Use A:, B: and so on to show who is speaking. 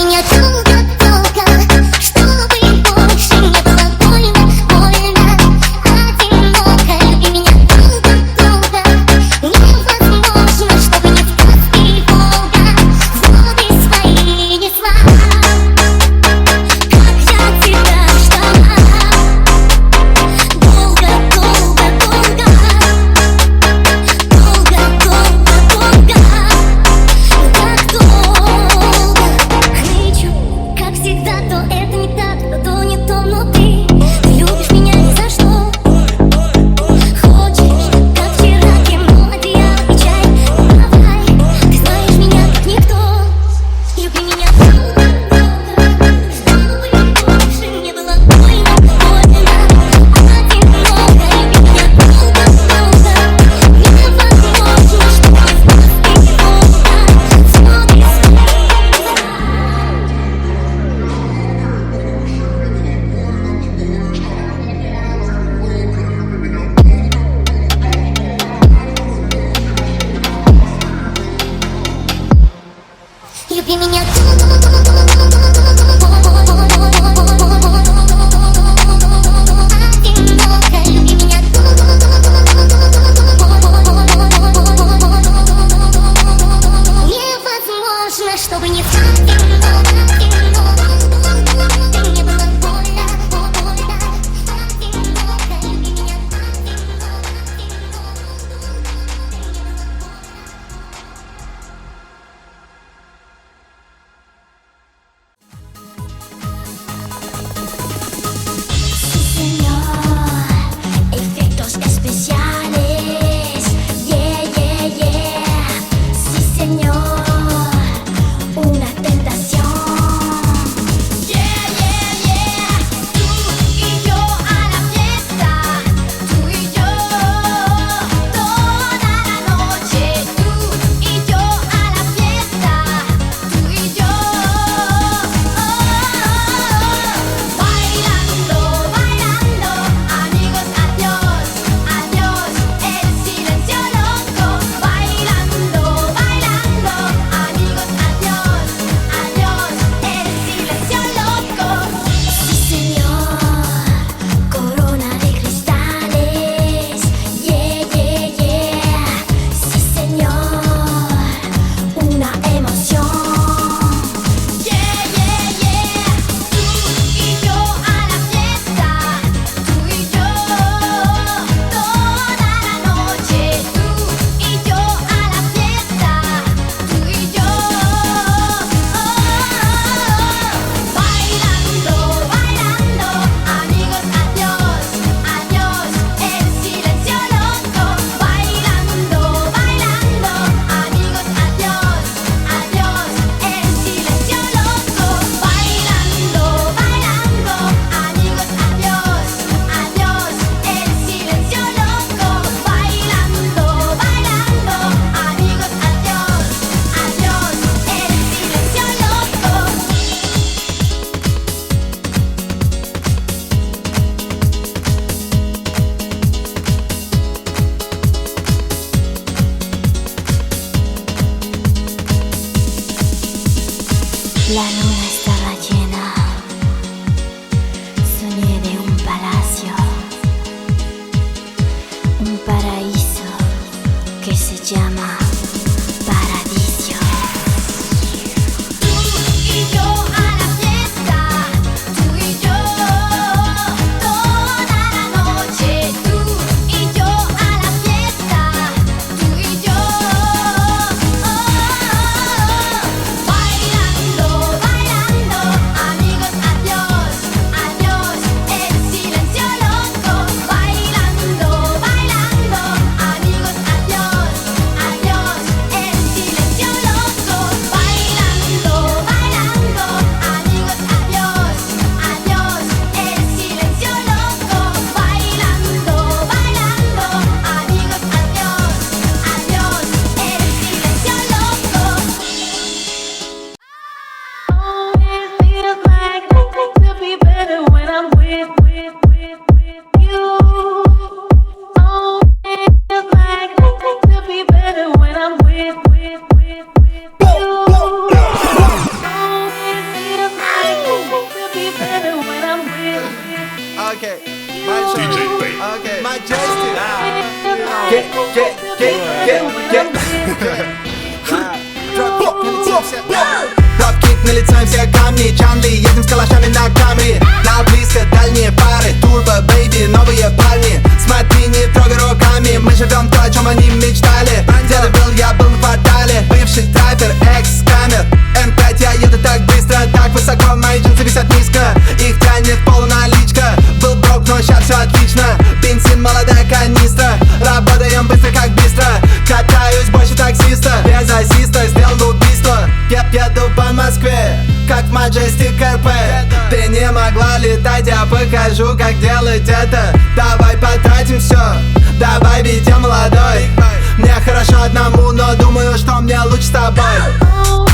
A: меня долго-долго, чтобы больше не было больно, больно, одиноко. Люби меня долго-долго, невозможно, чтобы не сказки Бога, воды свои несла. Как я тебя ждала, долго-долго-долго, долго-долго-долго, так долго. Кричу, как всегда, то
B: Дропкик на лицо, все камни, Чанли, едем с калашами на камере. На близко дальние пары, турбо, бэйби, новые парни. Смотри, не трогай руками, мы живем то, о чем они мечтали. Где ты был, я был в квартале. Бывший траппер, экс-камер. М5, я еду так быстро, так высоко, мои джинсы висят низко. Их тянет полуналичка. Был брок, но сейчас все отлично. Бензин, молодая канистра. Работаем быстро, как быстро. Катаюсь больше таксиста. Без ассиста сделал убийство. Я еду по Москве, как Majestic РП. Ты не могла летать, я покажу, как делать это. Давай потратим все, давай, ведь я молодой. Мне хорошо одному, но думаю, что мне лучше с тобой.